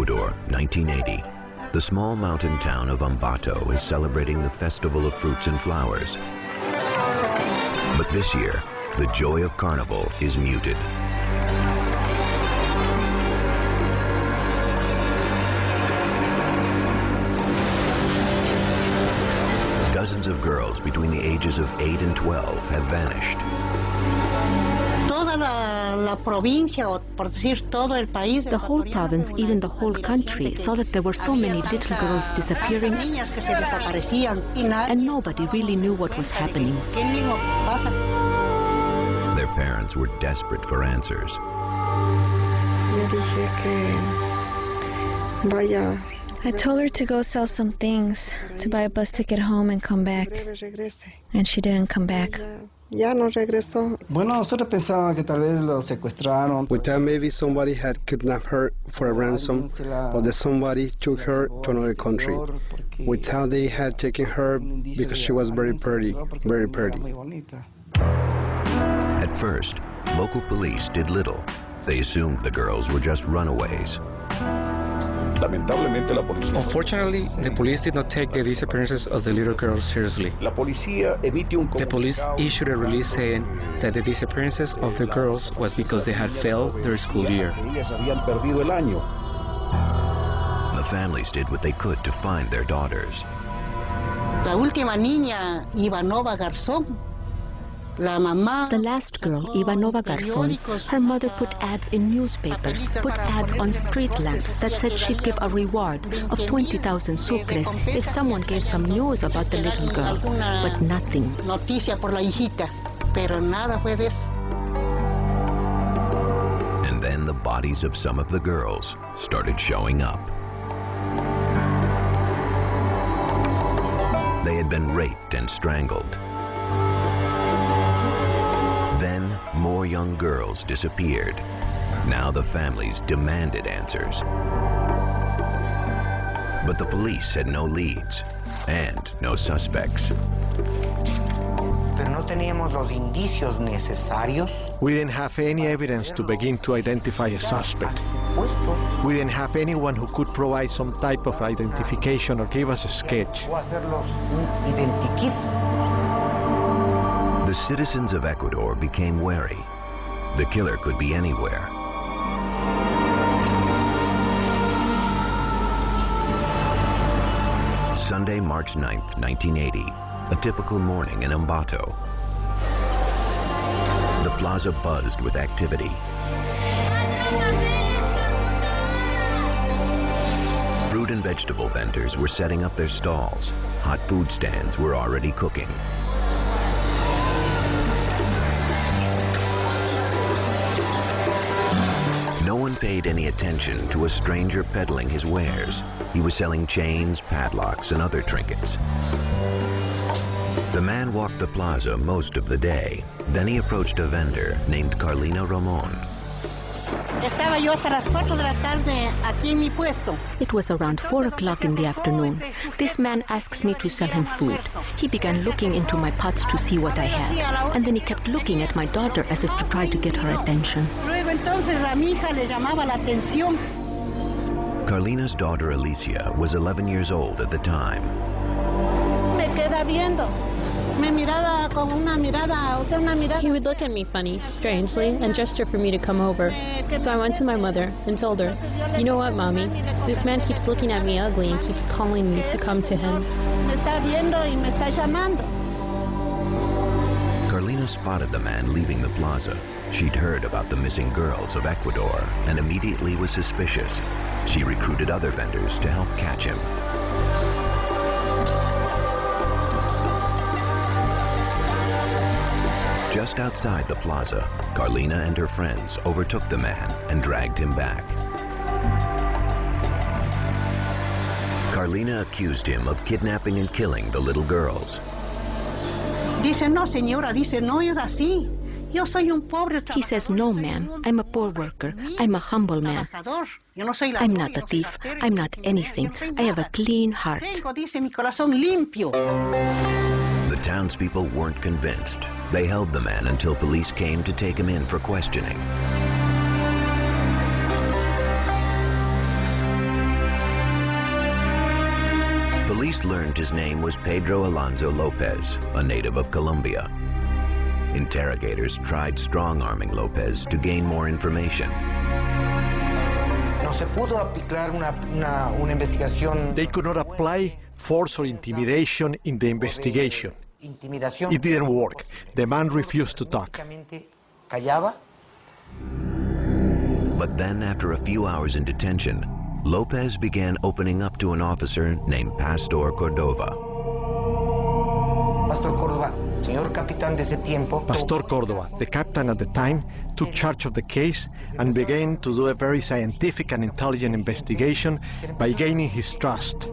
Ecuador, 1980. The small mountain town of Ambato is celebrating the Festival of Fruits and Flowers. But this year, the joy of Carnival is muted. Dozens of girls between the ages of 8 and 12 have vanished. The whole province, even the whole country, saw that there were so many little girls disappearing, and nobody really knew what was happening. Their parents were desperate for answers. I told her to go sell some things, to buy a bus ticket home and come back. And she didn't come back. We thought maybe somebody had kidnapped her for a ransom, or that somebody took her to another country. We thought they had taken her because she was very pretty, very pretty. At first, local police did little. They assumed the girls were just runaways. Unfortunately, the police did not take the disappearances of the little girls seriously. The police issued a release saying that the disappearances of the girls was because they had failed their school year. The families did what they could to find their daughters. The last girl, Ivanova Garzon, her mother put ads in newspapers, put ads on street lamps that said she'd give a reward of 20,000 sucres if someone gave some news about the little girl, but nothing. And then the bodies of some of the girls started showing up. They had been raped and strangled. Then more young girls disappeared. Now the families demanded answers. But the police had no leads and no suspects. We didn't have any evidence to begin to identify a suspect. We didn't have anyone who could provide some type of identification or give us a sketch. The citizens of Ecuador became wary. The killer could be anywhere. Sunday, March 9th, 1980, a typical morning in Ambato. The plaza buzzed with activity. Fruit and vegetable vendors were setting up their stalls. Hot food stands were already cooking. No one paid any attention to a stranger peddling his wares. He was selling chains, padlocks, and other trinkets. The man walked the plaza most of the day. Then he approached a vendor named Carlina Ramon. It was around 4 o'clock in the afternoon. This man asks me to sell him food. He began looking into my pots to see what I had, and then he kept looking at my daughter as if to try to get her attention. Carlina's daughter Alicia was 11 years old at the time. He would look at me funny, strangely, and gesture for me to come over. So I went to my mother and told her, "You know what, Mommy? This man keeps looking at me ugly and keeps calling me to come to him." Carlina spotted the man leaving the plaza. She'd heard about the missing girls of Ecuador and immediately was suspicious. She recruited other vendors to help catch him. Just outside the plaza, Carlina and her friends overtook the man and dragged him back. Carlina accused him of kidnapping and killing the little girls. He says, "No, ma'am. I'm a poor worker. I'm a humble man. I'm not a thief. I'm not anything. I have a clean heart." The townspeople weren't convinced. They held the man until police came to take him in for questioning. Police learned his name was Pedro Alonso López, a native of Colombia. Interrogators tried strong-arming López to gain more information. They could not apply force or intimidation in the investigation. It didn't work. The man refused to talk. But then, after a few hours in detention, López began opening up to an officer named Pastor Cordova. Pastor Cordova, the captain at the time, took charge of the case and began to do a very scientific and intelligent investigation by gaining his trust.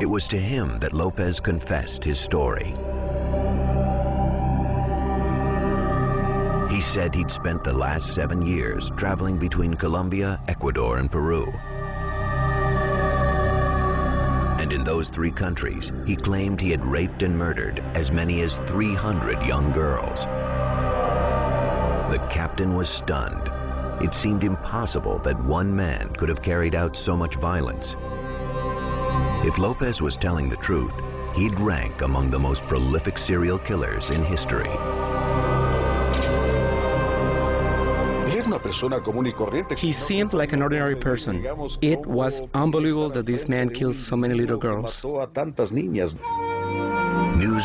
It was to him that López confessed his story. He said he'd spent the last 7 years traveling between Colombia, Ecuador, and Peru. And in those 3 countries, he claimed he had raped and murdered as many as 300 young girls. The captain was stunned. It seemed impossible that one man could have carried out so much violence. If López was telling the truth, he'd rank among the most prolific serial killers in history. He seemed like an ordinary person. It was unbelievable that this man killed so many little girls. News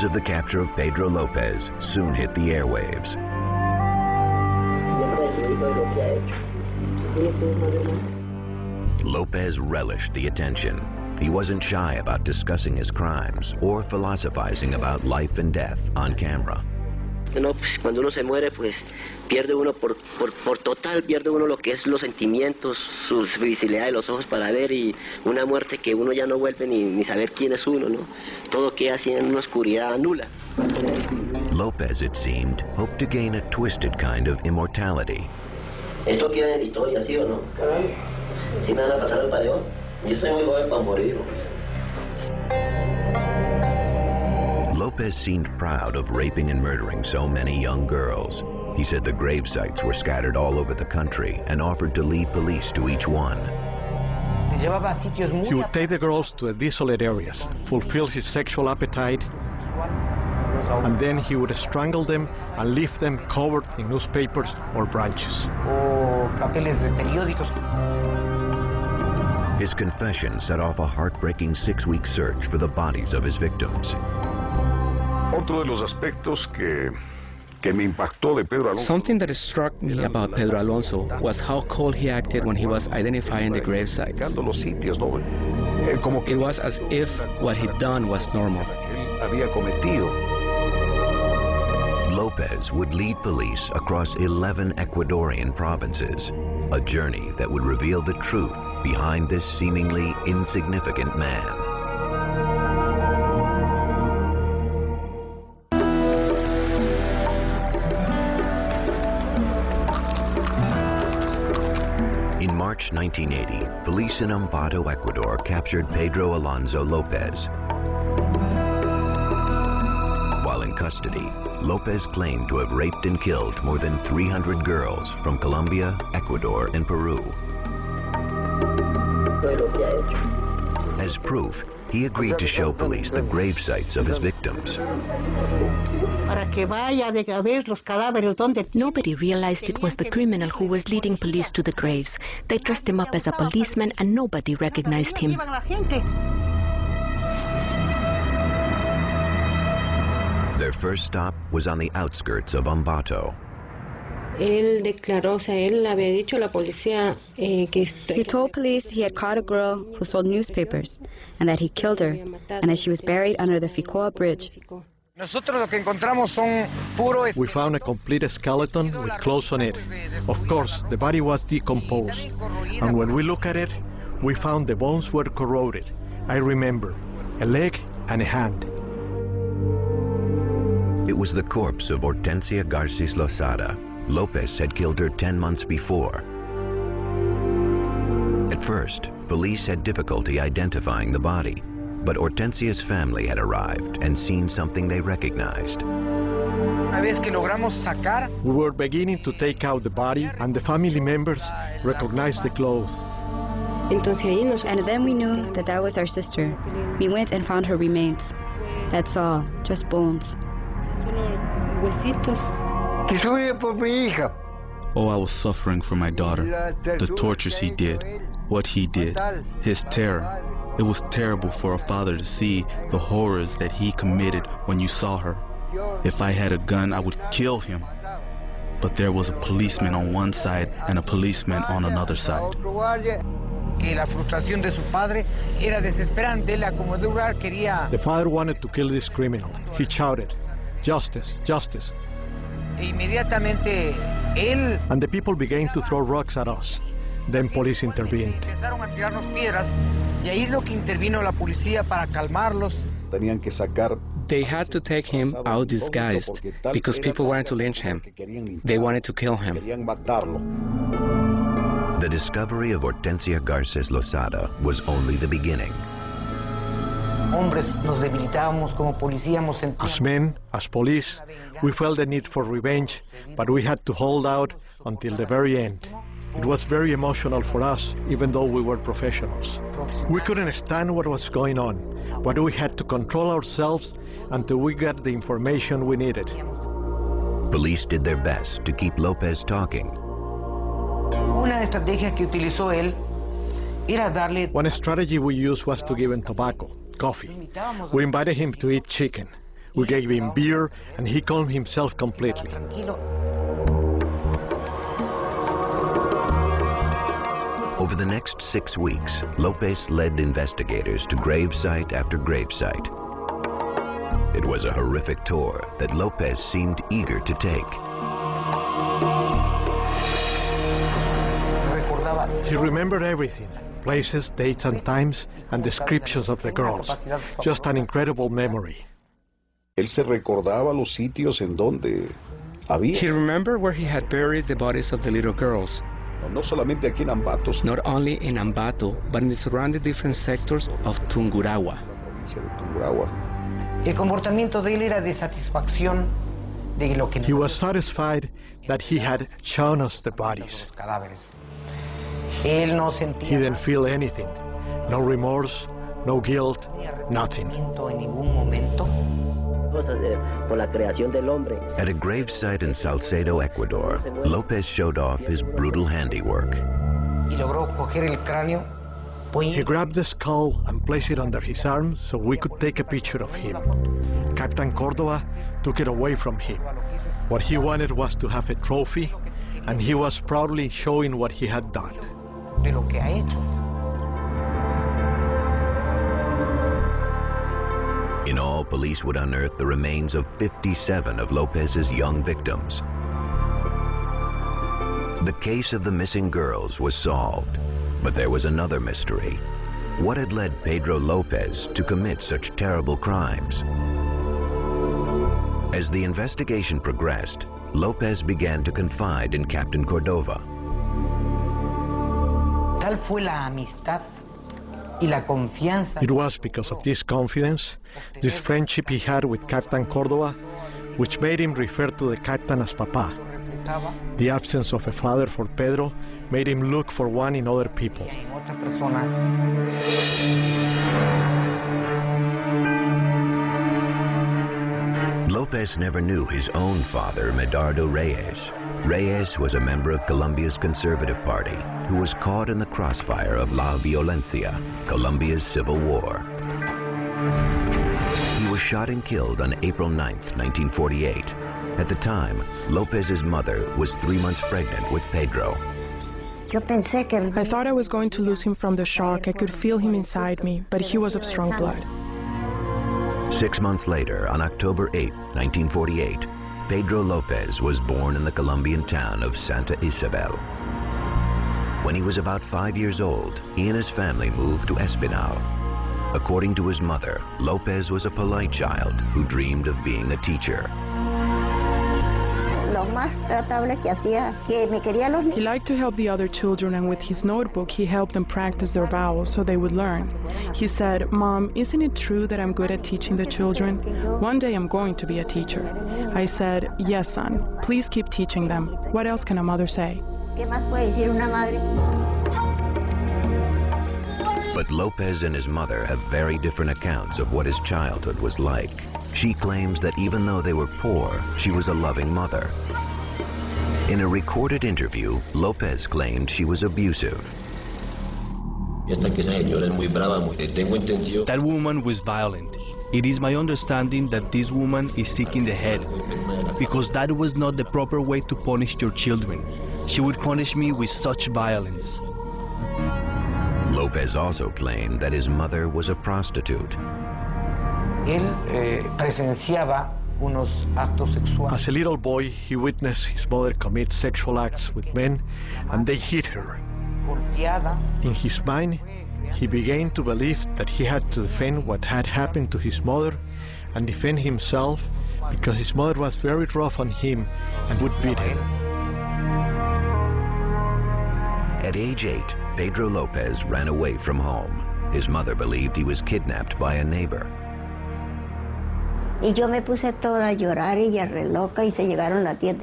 of the capture of Pedro López soon hit the airwaves. López relished the attention. He wasn't shy about discussing his crimes or philosophizing about life and death on camera. No, pues cuando uno se muere, pues pierde uno por total, pierde uno lo que es los sentimientos, su visibilidad de los ojos para ver, y una muerte que uno ya no vuelve ni saber quién es uno, ¿no? Todo queda así en una oscuridad nula. López, it seemed, hoped to gain a twisted kind of immortality. Esto queda en la historia, ¿sí o no? ¿Sí me van a pasar el pareón? Yo estoy muy joven para morir. López seemed proud of raping and murdering so many young girls. He said the grave sites were scattered all over the country and offered to lead police to each one. He would take the girls to desolate areas, fulfill his sexual appetite, and then he would strangle them and leave them covered in newspapers or branches. His confession set off a heartbreaking 6-week search for the bodies of his victims. Something that struck me about Pedro Alonso was how cold he acted when he was identifying the grave sites. It was as if what he'd done was normal. López would lead police across 11 Ecuadorian provinces, a journey that would reveal the truth behind this seemingly insignificant man. In March 1980, police in Ambato, Ecuador captured Pedro Alonso López. While in custody, López claimed to have raped and killed more than 300 girls from Colombia, Ecuador, and Peru. As proof, he agreed to show police the grave sites of his victims. Nobody realized it was the criminal who was leading police to the graves. They dressed him up as a policeman and nobody recognized him. Their first stop was on the outskirts of Ambato. Él declaró, o sea, él había dicho a la policía que... He told police he had caught a girl who sold newspapers and that he killed her and that she was buried under the Ficoa Bridge. We found a complete skeleton with clothes on it. Of course, the body was decomposed. And when we look at it, we found the bones were corroded. I remember, a leg and a hand. It was the corpse of Hortensia Garces Losada. López had killed her 10 months before. At first, police had difficulty identifying the body, but Hortensia's family had arrived and seen something they recognized. We were beginning to take out the body, and the family members recognized the clothes. And then we knew that that was our sister. We went and found her remains. That's all, just bones. Oh, I was suffering for my daughter. The tortures he did, what he did, his terror. It was terrible for a father to see the horrors that he committed when you saw her. If I had a gun, I would kill him. But there was a policeman on one side and a policeman on another side. The father wanted to kill this criminal. He shouted, "Justice, justice." And the people began to throw rocks at us. Then police intervened. They had to take him out disguised because people wanted to lynch him. They wanted to kill him. The discovery of Hortensia Garces Losada was only the beginning. As men, as police, we felt the need for revenge, but we had to hold out until the very end. It was very emotional for us, even though we were professionals. We couldn't stand what was going on, but we had to control ourselves until we got the information we needed. Police did their best to keep Lopez talking. One strategy we used was to give him tobacco, coffee. We invited him to eat chicken. We gave him beer, and he calmed himself completely. Over the next 6 weeks, Lopez led investigators to gravesite after gravesite. It was a horrific tour that Lopez seemed eager to take. He remembered everything, places, dates and times, and descriptions of the girls. Just an incredible memory. He remembered where he had buried the bodies of the little girls. Not only in Ambato, but in the surrounding different sectors of Tungurahua. He was satisfied that he had shown us the bodies. He didn't feel anything. No remorse, no guilt, nothing. At a gravesite in Salcedo, Ecuador, Lopez showed off his brutal handiwork. He grabbed the skull and placed it under his arm so we could take a picture of him. Captain Cordova took it away from him. What he wanted was to have a trophy, and he was proudly showing what he had done. In all, police would unearth the remains of 57 of Lopez's young victims. The case of the missing girls was solved, but there was another mystery. What had led Pedro Lopez to commit such terrible crimes? As the investigation progressed, Lopez began to confide in Captain Cordova. It was because of this confidence, this friendship he had with Captain Cordova, which made him refer to the captain as Papa. The absence of a father for Pedro made him look for one in other people. Lopez never knew his own father, Medardo Reyes. Reyes was a member of Colombia's Conservative Party who was caught in the crossfire of La Violencia, Colombia's civil war. He was shot and killed on April 9, 1948. At the time, Lopez's mother was 3 months pregnant with Pedro. I thought I was going to lose him from the shock. I could feel him inside me, but he was of strong blood. 6 months later, on October 8, 1948, Pedro Lopez was born in the Colombian town of Santa Isabel. When he was about 5 years old, he and his family moved to Espinal. According to his mother, Lopez was a polite child who dreamed of being a teacher. He liked to help the other children, and with his notebook, he helped them practice their vowels so they would learn. He said, "Mom, isn't it true that I'm good at teaching the children? One day I'm going to be a teacher." I said, "Yes, son. Please keep teaching them. What else can a mother say?" But Lopez and his mother have very different accounts of what his childhood was like. She claims that even though they were poor, she was a loving mother. In a recorded interview, Lopez claimed she was abusive. That woman was violent. It is my understanding that this woman is seeking the head, because that was not the proper way to punish your children. She would punish me with such violence. Lopez also claimed that his mother was a prostitute. As a little boy, he witnessed his mother commit sexual acts with men, and they hit her. In his mind, he began to believe that he had to defend what had happened to his mother and defend himself because his mother was very rough on him and would beat him. At age 8, Pedro Lopez ran away from home. His mother believed he was kidnapped by a neighbor.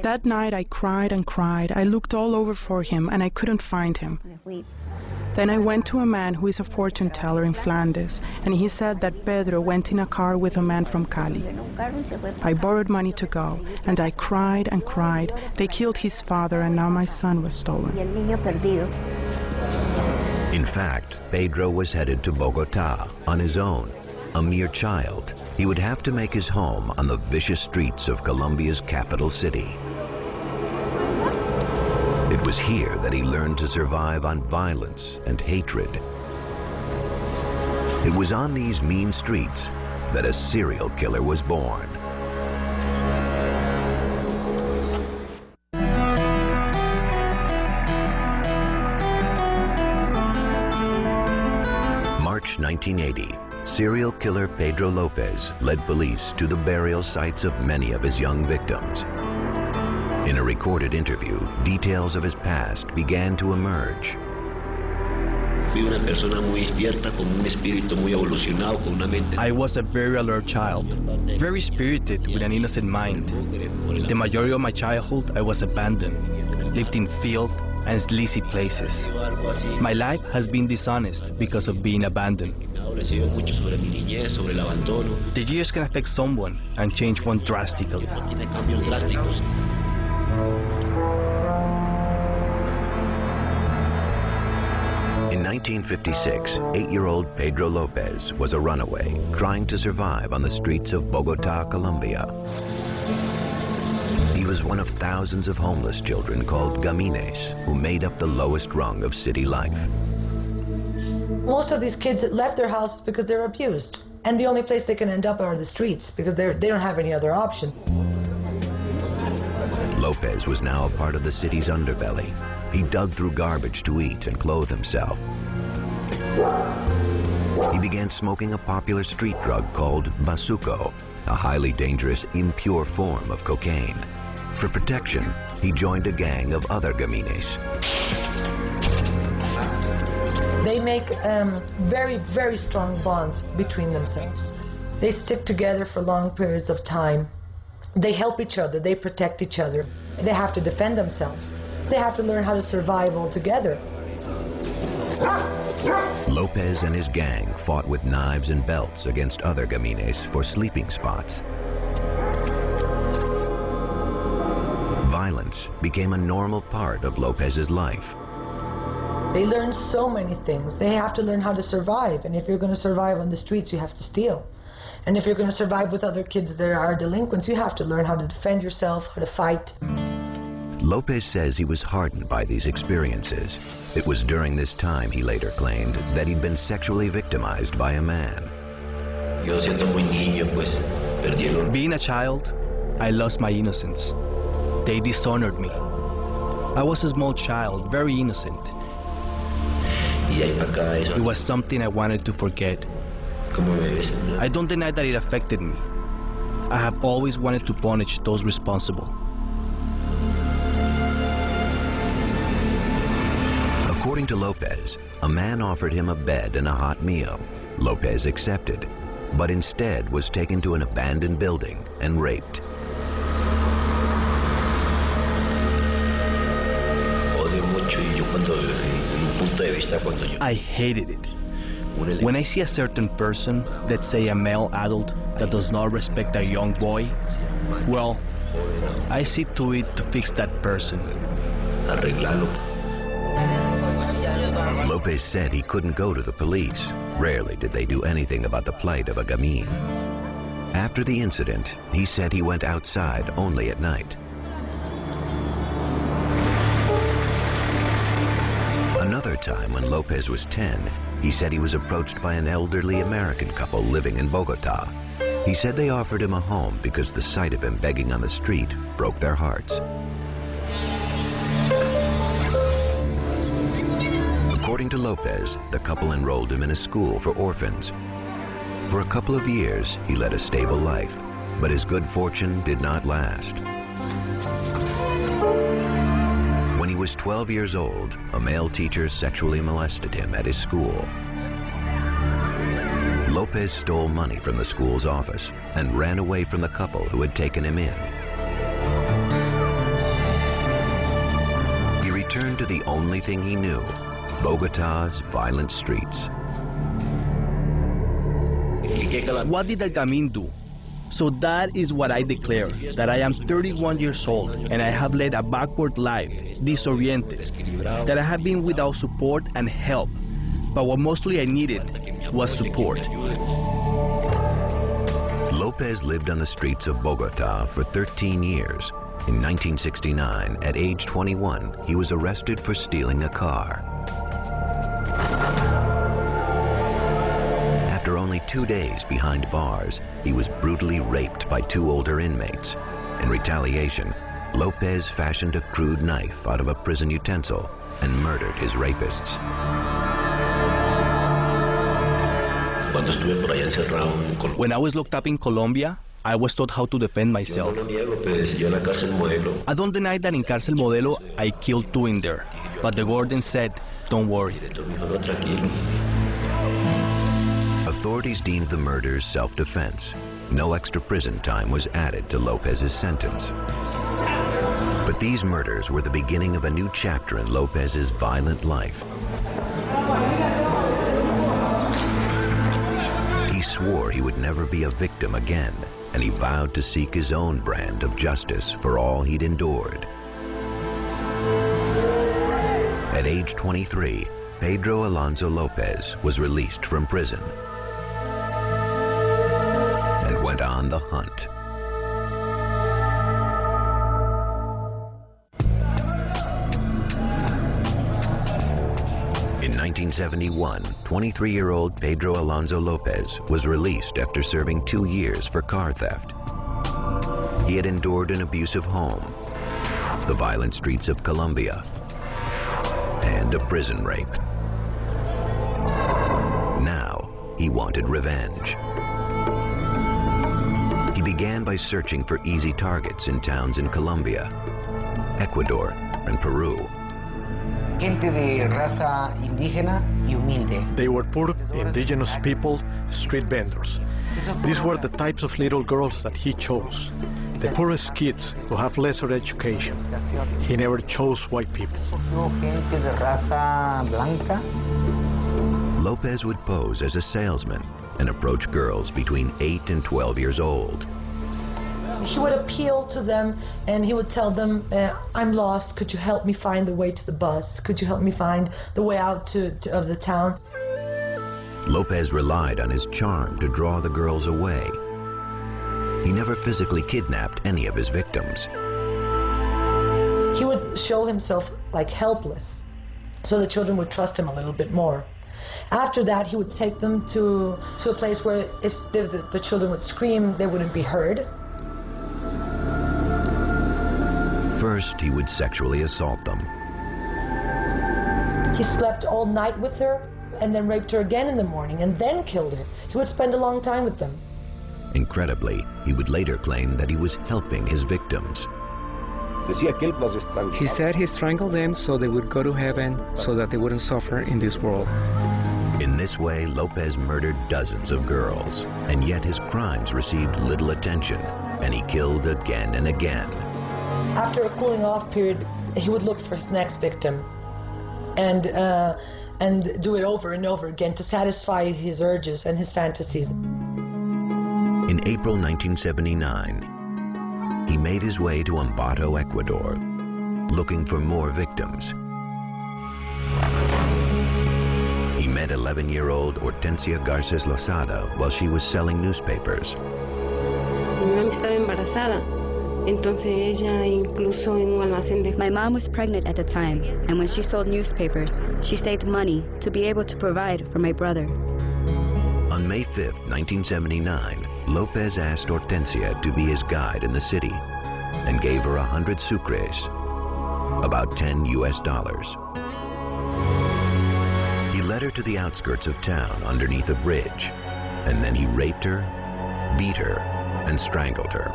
That night I cried and cried. I looked all over for him and I couldn't find him. Then I went to a man who is a fortune teller in Flanders, and he said that Pedro went in a car with a man from Cali. I borrowed money to go, and I cried and cried. They killed his father, and now my son was stolen. In fact, Pedro was headed to Bogota on his own. A mere child, he would have to make his home on the vicious streets of Colombia's capital city. It was here that he learned to survive on violence and hatred. It was on these mean streets that a serial killer was born. March 1980, serial killer Pedro Lopez led police to the burial sites of many of his young victims. In a recorded interview, details of his past began to emerge. I was a very alert child, very spirited with an innocent mind. The majority of my childhood I was abandoned, lived in filth and sleazy places. My life has been dishonest because of being abandoned. The years can affect someone and change one drastically. In 1956, 8-year-old Pedro Lopez was a runaway, trying to survive on the streets of Bogota, Colombia. He was one of thousands of homeless children called gamines, who made up the lowest rung of city life. Most of these kids left their houses because they're abused, and the only place they can end up are the streets because they don't have any other option. Lopez was now a part of the city's underbelly. He dug through garbage to eat and clothe himself. He began smoking a popular street drug called bazuco, a highly dangerous, impure form of cocaine. For protection, he joined a gang of other gamines. They make very, very strong bonds between themselves. They stick together for long periods of time. They help each other, they protect each other. They have to defend themselves. They have to learn how to survive all together. Lopez and his gang fought with knives and belts against other gamines for sleeping spots. Violence became a normal part of Lopez's life. They learn so many things. They have to learn how to survive. And if you're going to survive on the streets, you have to steal. And if you're going to survive with other kids that are delinquents, you have to learn how to defend yourself, how to fight. Lopez says he was hardened by these experiences. It was during this time, he later claimed, that he'd been sexually victimized by a man. Being a child, I lost my innocence. They dishonored me. I was a small child, very innocent. It was something I wanted to forget. I don't deny that it affected me. I have always wanted to punish those responsible. According to Lopez, a man offered him a bed and a hot meal. Lopez accepted, but instead was taken to an abandoned building and raped. I hated it. When I see a certain person, let's say a male adult, that does not respect a young boy, well, I see to it to fix that person. Lopez said he couldn't go to the police. Rarely did they do anything about the plight of a gamín. After the incident, he said he went outside only at night. Another time when Lopez was 10, he said he was approached by an elderly American couple living in Bogota. He said they offered him a home because the sight of him begging on the street broke their hearts. According to Lopez, the couple enrolled him in a school for orphans. For a couple of years, he led a stable life, but his good fortune did not last. When he was 12 years old, a male teacher sexually molested him at his school. Lopez stole money from the school's office and ran away from the couple who had taken him in. He returned to the only thing he knew, Bogota's violent streets. What did the gamín do? So that is what I declare, that I am 31 years old and I have led a backward life, disoriented, that I have been without support and help. But what mostly I needed was support. Lopez lived on the streets of Bogota for 13 years. In 1969, at age 21, he was arrested for stealing a car. After only 2 days behind bars, he was brutally raped by 2 older inmates. In retaliation, Lopez fashioned a crude knife out of a prison utensil and murdered his rapists. When I was locked up in Colombia, I was taught how to defend myself. I don't deny that in Cárcel Modelo, I killed 2 in there, but the warden said, don't worry. Authorities deemed the murders self-defense. No extra prison time was added to Lopez's sentence. But these murders were the beginning of a new chapter in Lopez's violent life. He swore he would never be a victim again, and he vowed to seek his own brand of justice for all he'd endured. At age 23, Pedro Alonso López was released from prison and went on the hunt. In 1971, 23-year-old Pedro Alonso López was released after serving 2 years for car theft. He had endured an abusive home, the violent streets of Colombia, and a prison rape. Now, he wanted revenge. He began by searching for easy targets in towns in Colombia, Ecuador, and Peru. They were poor, indigenous people, street vendors. These were the types of little girls that he chose. The poorest kids who have lesser education. He never chose white people. Lopez would pose as a salesman and approach girls between 8 and 12 years old. He would appeal to them and he would tell them, I'm lost, could you help me find the way to the bus? Could you help me find the way out of the town? Lopez relied on his charm to draw the girls away. He never physically kidnapped any of his victims. He would show himself like helpless, so the children would trust him a little bit more. After that, he would take them to a place where if the children would scream, they wouldn't be heard. First, he would sexually assault them. He slept all night with her and then raped her again in the morning and then killed her. He would spend a long time with them. Incredibly, he would later claim that he was helping his victims. He said he strangled them so they would go to heaven, so that they wouldn't suffer in this world. In this way, Lopez murdered dozens of girls, and yet his crimes received little attention, and he killed again and again. After a cooling off period, he would look for his next victim, and and do it over and over again to satisfy his urges and his fantasies. In April 1979, he made his way to Ambato, Ecuador, looking for more victims. He met 11-year-old Hortensia Garces Lozada while she was selling newspapers. My mom was pregnant at the time, and when she sold newspapers, she saved money to be able to provide for my brother. On May 5th, 1979, Lopez asked Hortensia to be his guide in the city and gave her 100 sucres, about $10 US. He led her to the outskirts of town underneath a bridge, and then he raped her, beat her, and strangled her.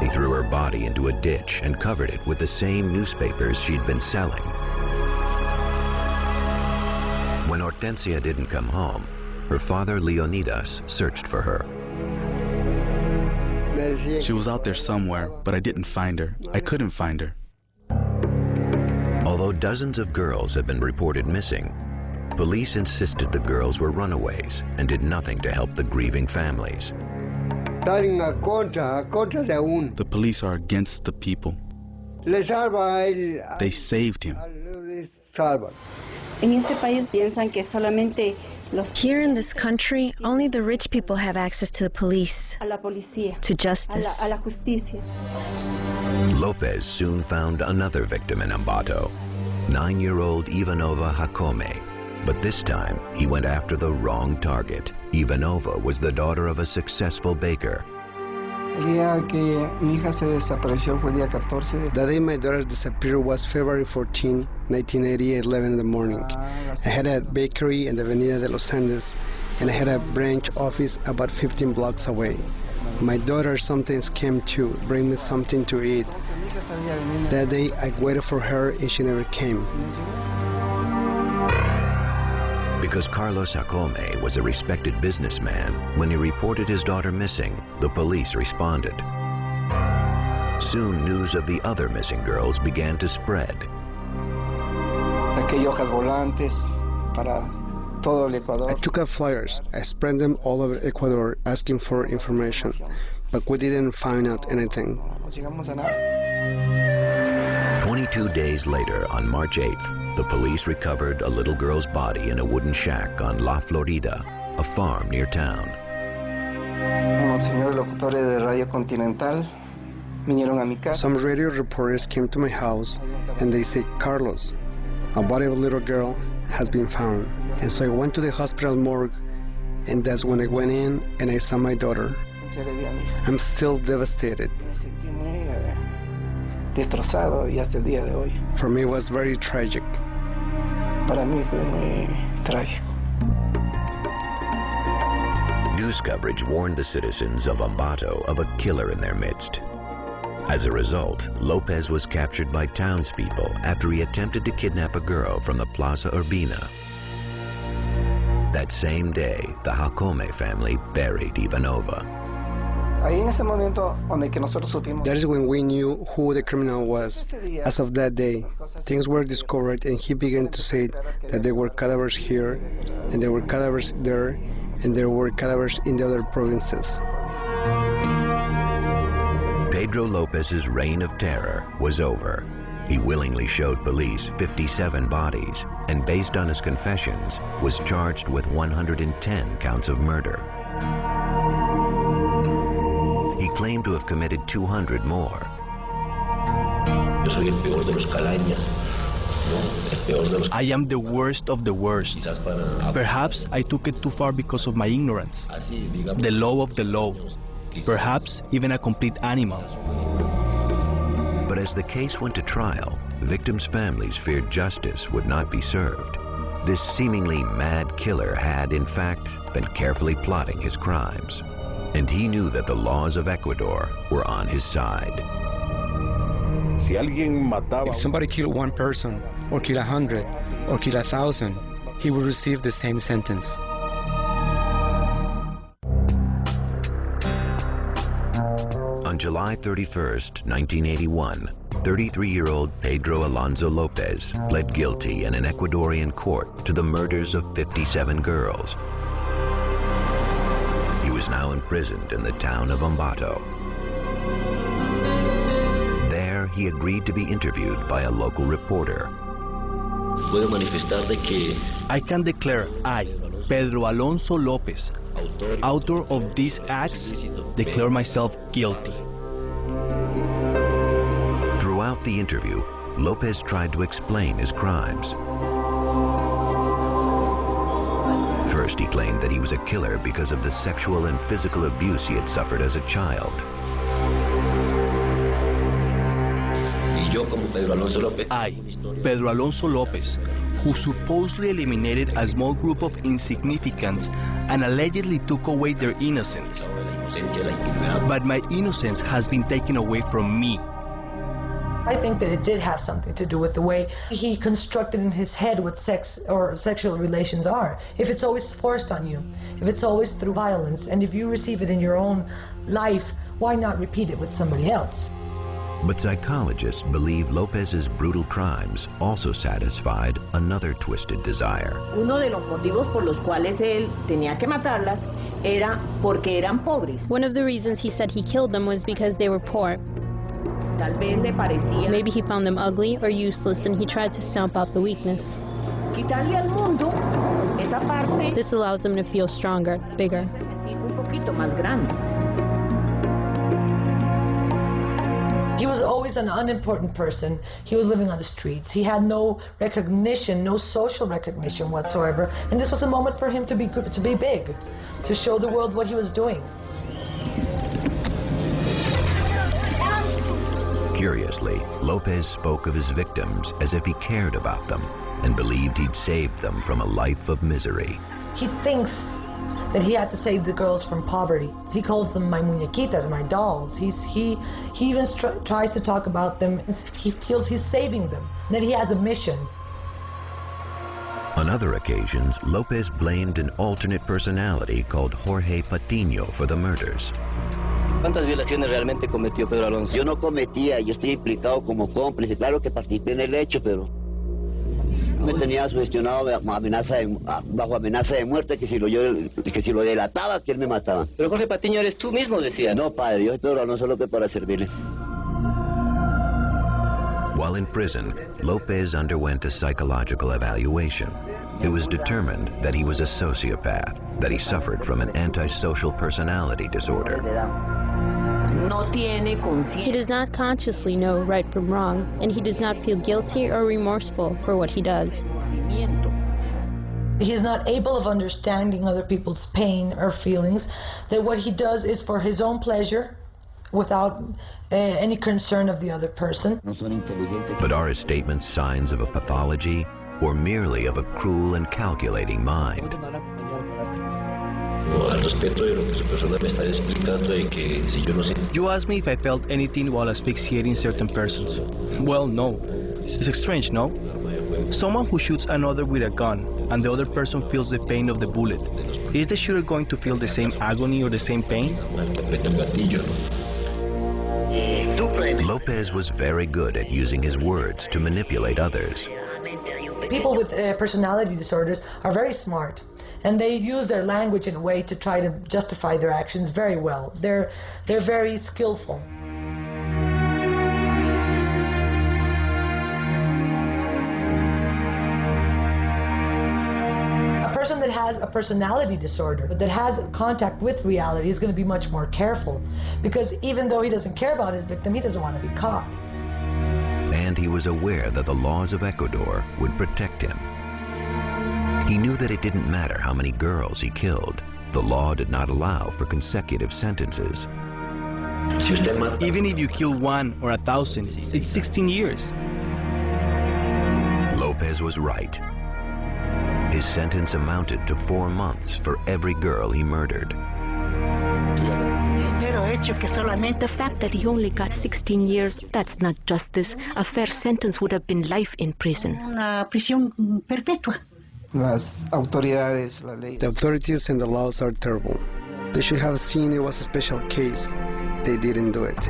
He threw her body into a ditch and covered it with the same newspapers she'd been selling. When Hortensia didn't come home, her father Leonidas searched for her. She was out there somewhere, but I didn't find her. I couldn't find her. Although dozens of girls had been reported missing, police insisted the girls were runaways and did nothing to help the grieving families. The police are against the people. They saved him. Here in this country, only the rich people have access to the police, to justice. Lopez soon found another victim in Ambato, 9-year-old Ivanova Jacome. But this time, he went after the wrong target. Ivanova was the daughter of a successful baker. The day my daughter disappeared was February 14, 1980 at 11 in the morning. I had a bakery in the Avenida de los Andes, and I had a branch office about 15 blocks away. My daughter sometimes came to bring me something to eat. That day, I waited for her, and she never came. Because Carlos Jacome was a respected businessman, when he reported his daughter missing, the police responded. Soon, news of the other missing girls began to spread. I took out flyers. I spread them all over Ecuador asking for information, but we didn't find out anything. 22 days later, on March 8th, the police recovered a little girl's body in a wooden shack on La Florida, a farm near town. Some radio reporters came to my house and they said, "Carlos, a body of a little girl has been found." And so I went to the hospital morgue, and that's when I went in and I saw my daughter. I'm still devastated. For me, it was very tragic. News coverage warned the citizens of Ambato of a killer in their midst. As a result, Lopez was captured by townspeople after he attempted to kidnap a girl from the Plaza Urbina. That same day, the Jacome family buried Ivanova. That is when we knew who the criminal was. As of that day, things were discovered, and he began to say that there were cadavers here, and there were cadavers there, and there were cadavers in the other provinces. Pedro Lopez's reign of terror was over. He willingly showed police 57 bodies, and based on his confessions, was charged with 110 counts of murder. He claimed to have committed 200 more. I am the worst of the worst. Perhaps I took it too far because of my ignorance. The low of the low. Perhaps even a complete animal. But as the case went to trial, victims' families feared justice would not be served. This seemingly mad killer had, in fact, been carefully plotting his crimes. And he knew that the laws of Ecuador were on his side. If somebody killed one person, or killed 100, or killed 1,000, he would receive the same sentence. On July 31st, 1981, 33-year-old Pedro Alonso López pled guilty in an Ecuadorian court to the murders of 57 girls. He was now imprisoned in the town of Ambato. There, he agreed to be interviewed by a local reporter. I can declare I, Pedro Alonso López, author of these acts, declare myself guilty. Throughout the interview, López tried to explain his crimes. First, he claimed that he was a killer because of the sexual and physical abuse he had suffered as a child. I, Pedro Alonso López, who supposedly eliminated a small group of insignificants and allegedly took away their innocence. But my innocence has been taken away from me. I think that it did have something to do with the way he constructed in his head what sex or sexual relations are. If it's always forced on you, if it's always through violence, and if you receive it in your own life, why not repeat it with somebody else? But psychologists believe López's brutal crimes also satisfied another twisted desire. Uno de los motivos por los cuales él tenía que matarlas era porque eran pobres. One of the reasons he said he killed them was because they were poor. Maybe he found them ugly or useless and he tried to stomp out the weakness. Quitarle al mundo esa parte. This allows them to feel stronger, bigger. Un poquito más grande. He was always an unimportant person. He was living on the streets. He had no recognition, no social recognition whatsoever. And this was a moment for him to be big, to show the world what he was doing. Curiously, López spoke of his victims as if he cared about them and believed he'd saved them from a life of misery. He thinks that he had to save the girls from poverty. He calls them my muñequitas, my dolls. He even tries to talk about them as if he feels he's saving them, that he has a mission. On other occasions, López blamed an alternate personality called Jorge Patiño for the murders. ¿Cuántas violaciones realmente cometió Pedro Alonso? Yo no cometía, yo estoy implicado como cómplice. Claro que participé en el hecho, pero me tenía sugestionado bajo amenaza de muerte que si lo delataba, que él me mataba. Pero Jorge Patiño eres tú mismo, decía. No, padre, yo soy Pedro Alonso López para servirle. While in prison, López underwent a psychological evaluation. It was determined that he was a sociopath, that he suffered from an antisocial personality disorder. He does not consciously know right from wrong, and he does not feel guilty or remorseful for what he does. He is not able of understanding other people's pain or feelings, that what he does is for his own pleasure, without any concern of the other person. But are his statements signs of a pathology, or merely of a cruel and calculating mind? You asked me if I felt anything while asphyxiating certain persons. Well, no. It's strange, no? Someone who shoots another with a gun and the other person feels the pain of the bullet. Is the shooter going to feel the same agony or the same pain? López was very good at using his words to manipulate others. People with personality disorders are very smart, and they use their language in a way to try to justify their actions very well. They're very skillful. A person that has a personality disorder, that has contact with reality, is going to be much more careful, because even though he doesn't care about his victim, he doesn't want to be caught. And he was aware that the laws of Ecuador would protect him. He knew that it didn't matter how many girls he killed. The law did not allow for consecutive sentences. Even if you kill 1 or 1,000, it's 16 years. López was right. His sentence amounted to 4 months for every girl he murdered. The fact that he only got 16 years, that's not justice. A fair sentence would have been life in prison. The authorities and the laws are terrible. They should have seen it was a special case. They didn't do it.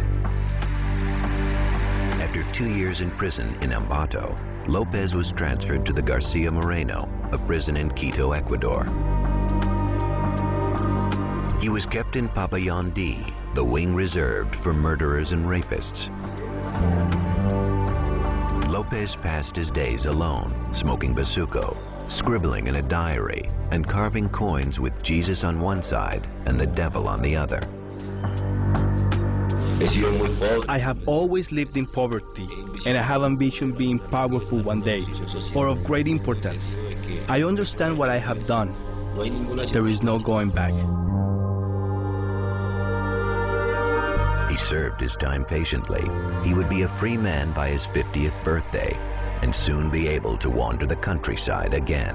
After 2 years in prison in Ambato, Lopez was transferred to the Garcia Moreno, a prison in Quito, Ecuador. He was kept in Pabellon D, the wing reserved for murderers and rapists. Lopez passed his days alone, smoking bazuco, scribbling in a diary, and carving coins with Jesus on one side and the devil on the other. I have always lived in poverty, and I have ambition being powerful one day, or of great importance. I understand what I have done. There is no going back. He served his time patiently. He would be a free man by his 50th birthday and soon be able to wander the countryside again.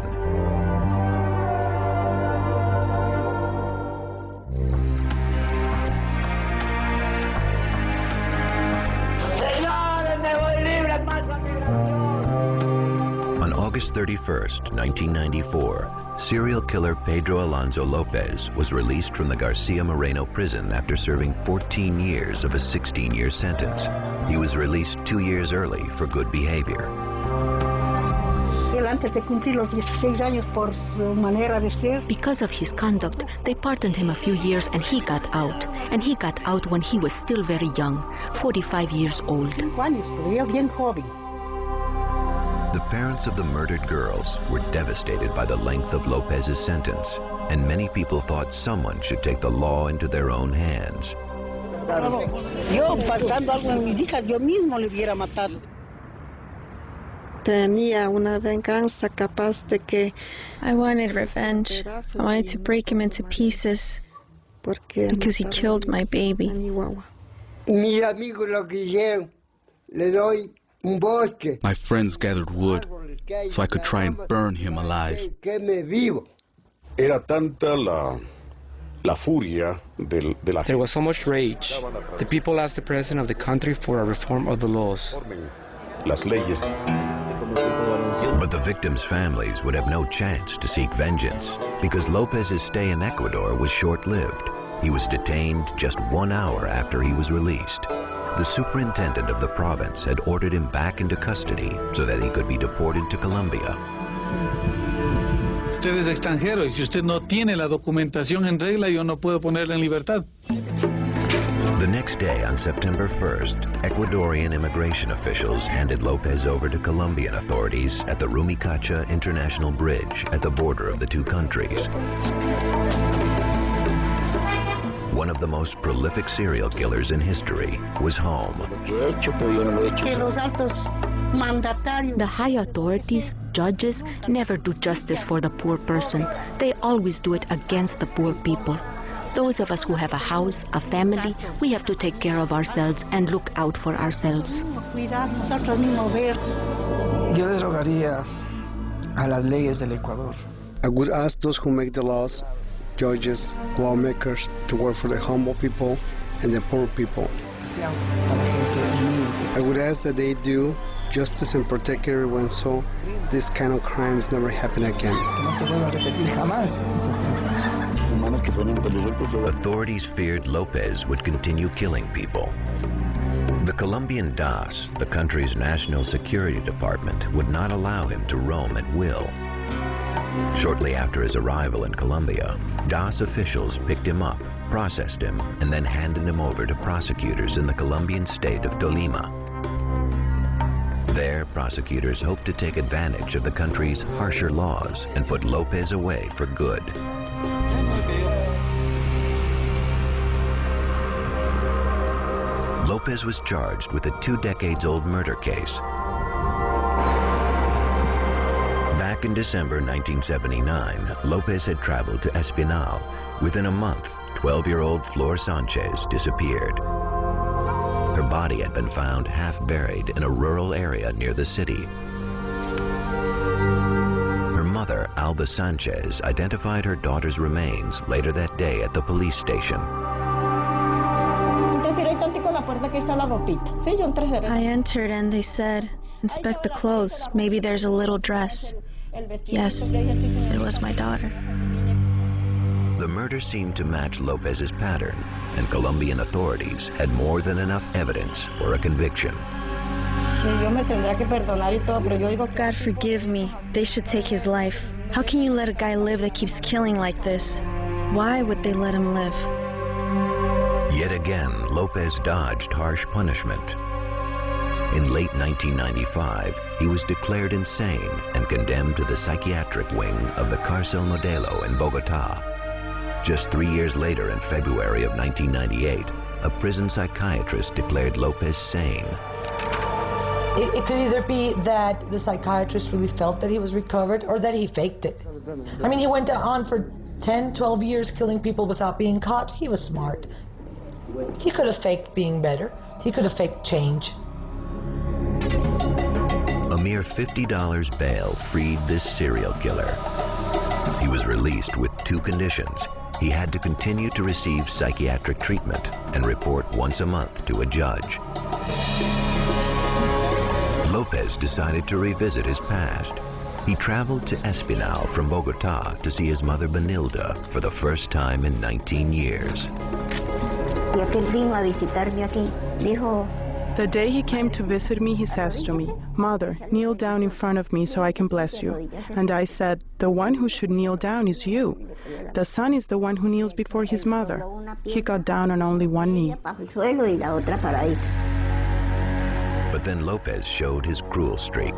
On August 31st, 1994, serial killer Pedro Alonso López was released from the Garcia Moreno prison after serving 14 years of a 16-year sentence. He was released 2 years early for good behavior. Because of his conduct, they pardoned him a few years and he got out. And he got out when he was still very young, 45 years old. The parents of the murdered girls were devastated by the length of Lopez's sentence, and many people thought someone should take the law into their own hands. I wanted revenge. I wanted to break him into pieces because he killed my baby. My friends gathered wood so I could try and burn him alive. Era tanta la furia de la. There was so much rage. The people asked the president of the country for a reform of the laws. Las leyes. But the victims' families would have no chance to seek vengeance because Lopez's stay in Ecuador was short-lived. He was detained just 1 hour after he was released. The superintendent of the province had ordered him back into custody so that he could be deported to Colombia. Usted es extranjero y si usted no tiene la documentación en regla, yo no puedo ponerle en libertad. The next day, on September 1st, Ecuadorian immigration officials handed Lopez over to Colombian authorities at the Rumicacha International Bridge at the border of the two countries. One of the most prolific serial killers in history was home. The high authorities, judges, never do justice for the poor person. They always do it against the poor people. Those of us who have a house, a family, we have to take care of ourselves and look out for ourselves. Yo derogaría a las leyes del Ecuador. I would ask those who make the laws, judges, lawmakers, to work for the humble people and the poor people. I would ask that they do justice and protect everyone so this kind of crimes never happen again. Authorities feared Lopez would continue killing people. The Colombian DAS, the country's national security department, would not allow him to roam at will. Shortly after his arrival in Colombia, DAS officials picked him up, processed him, and then handed him over to prosecutors in the Colombian state of Tolima. There, prosecutors hoped to take advantage of the country's harsher laws and put Lopez away for good. Lopez was charged with a 2-decades-old murder case. Back in December 1979, Lopez had traveled to Espinal. Within a month, 12-year-old Flor Sanchez disappeared. Her body had been found half buried in a rural area near the city. Her mother, Alba Sanchez, identified her daughter's remains later that day at the police station. I entered and they said, "Inspect the clothes. Maybe there's a little dress." Yes, it was my daughter. The murder seemed to match Lopez's pattern, and Colombian authorities had more than enough evidence for a conviction. God forgive me. They should take his life. How can you let a guy live that keeps killing like this? Why would they let him live? Yet again, Lopez dodged harsh punishment. In late 1995, he was declared insane and condemned to the psychiatric wing of the Cárcel Modelo in Bogotá. Just 3 years later, in February of 1998, a prison psychiatrist declared Lopez sane. It could either be that the psychiatrist really felt that he was recovered or that he faked it. I mean, he went on for 10, 12 years killing people without being caught. He was smart. He could have faked being better. He could have faked change. A mere $50 bail freed this serial killer. He was released with 2 conditions. He had to continue to receive psychiatric treatment and report once a month to a judge. Lopez decided to revisit his past. He traveled to Espinal from Bogotá to see his mother Benilda for the first time in 19 years. The day he came to visit me, he says to me, "Mother, kneel down in front of me so I can bless you." And I said, "The one who should kneel down is you. The son is the one who kneels before his mother." He got down on only one knee. But then Lopez showed his cruel streak.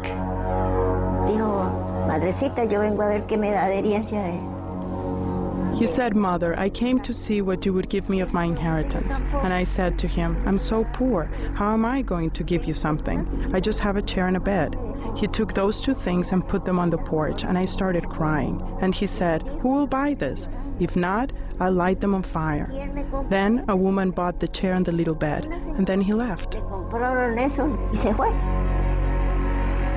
He said, "Mother, I came to see what you would give me of my inheritance." And I said to him, "I'm so poor. How am I going to give you something? I just have a chair and a bed." He took those 2 things and put them on the porch, and I started crying. And he said, "Who will buy this? If not, I'll light them on fire." Then a woman bought the chair and the little bed, and then he left.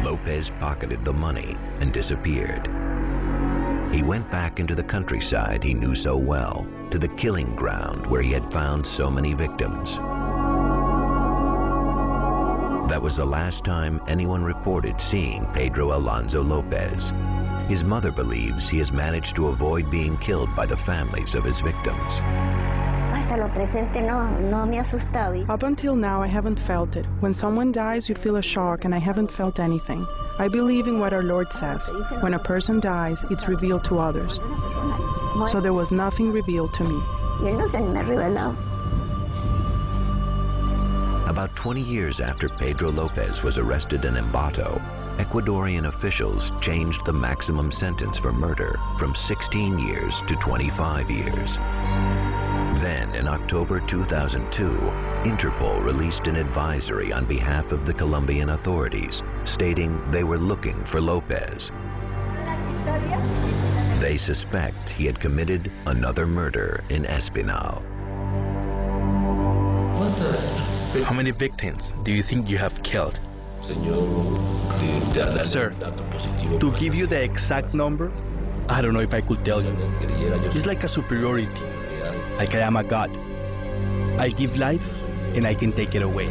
Lopez pocketed the money and disappeared. He went back into the countryside he knew so well, to the killing ground where he had found so many victims. That was the last time anyone reported seeing Pedro Alonso López. His mother believes he has managed to avoid being killed by the families of his victims. Up until now, I haven't felt it. When someone dies, you feel a shock, and I haven't felt anything. I believe in what our Lord says. When a person dies, it's revealed to others. So there was nothing revealed to me. About 20 years after Pedro López was arrested in Ambato, Ecuadorian officials changed the maximum sentence for murder from 16 years to 25 years. Then, in October 2002, Interpol released an advisory on behalf of the Colombian authorities, stating they were looking for López. They suspect he had committed another murder in Espinal. How many victims do you think you have killed? Sir, to give you the exact number, I don't know if I could tell you. It's like a superiority, like I am a god. I give life and I can take it away.